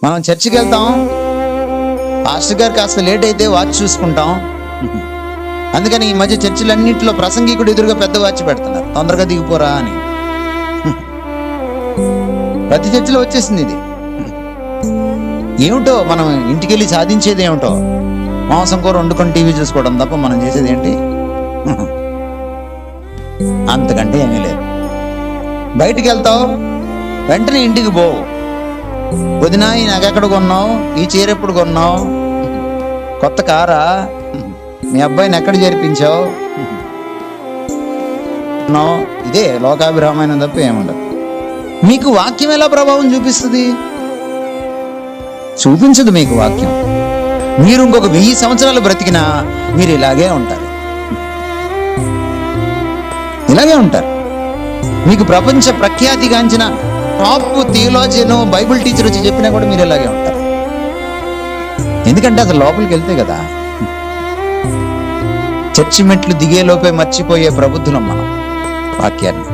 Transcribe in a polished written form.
మనం చర్చికి వెళ్తాం, పాస్టర్ గారు కాస్త లేట్ అయితే వాచ్ చూసుకుంటాం. అందుకని ఈ మధ్య చర్చిలన్నింటిలో ప్రసంగికుడు ఎదురుగా పెద్ద వాచ్ పెడుతున్నారు, తొందరగా దిగిపోరా అని. ప్రతి చర్చిలో వచ్చేసింది ఇది. ఏమిటో మనం ఇంటికి వెళ్ళి సాధించేది ఏమిటో, మాంసం కూర వండుకొని టీవీ చూసుకోవడం తప్ప మనం చేసేది ఏంటి? అంతకంటే ఏమీ లేదు. బయటికి వెళ్తావు, వెంటనే ఇంటికి పోవు. వదినా ఈ నగెక్కడ కొన్నావు, ఈ చీర ఎప్పుడు కొన్నావు, కొత్త కారా, మీ అబ్బాయిని ఎక్కడ చేర్పించావు, ఇదే లోకాభిరామైన తప్ప ఏముండదు. మీకు వాక్యం ఎలా ప్రభావం చూపిస్తుంది? చూపించదు మీకు వాక్యం. మీరు ఇంకొక 1000 సంవత్సరాలు బ్రతికినా మీరు ఇలాగే ఉంటారు, ఇలాగే ఉంటారు. మీకు ప్రపంచ ప్రఖ్యాతిగాంచిన టాప్ థియోలాజియన్, బైబిల్ టీచర్ వచ్చి చెప్పినా కూడా మీరు ఇలాగే ఉంటారు. ఎందుకంటే అసలు లోపలికి వెళ్తే కదా. చర్చి మెట్లు దిగేలోపే మర్చిపోయే ప్రబుద్ధులం మనం వాక్యాన్ని.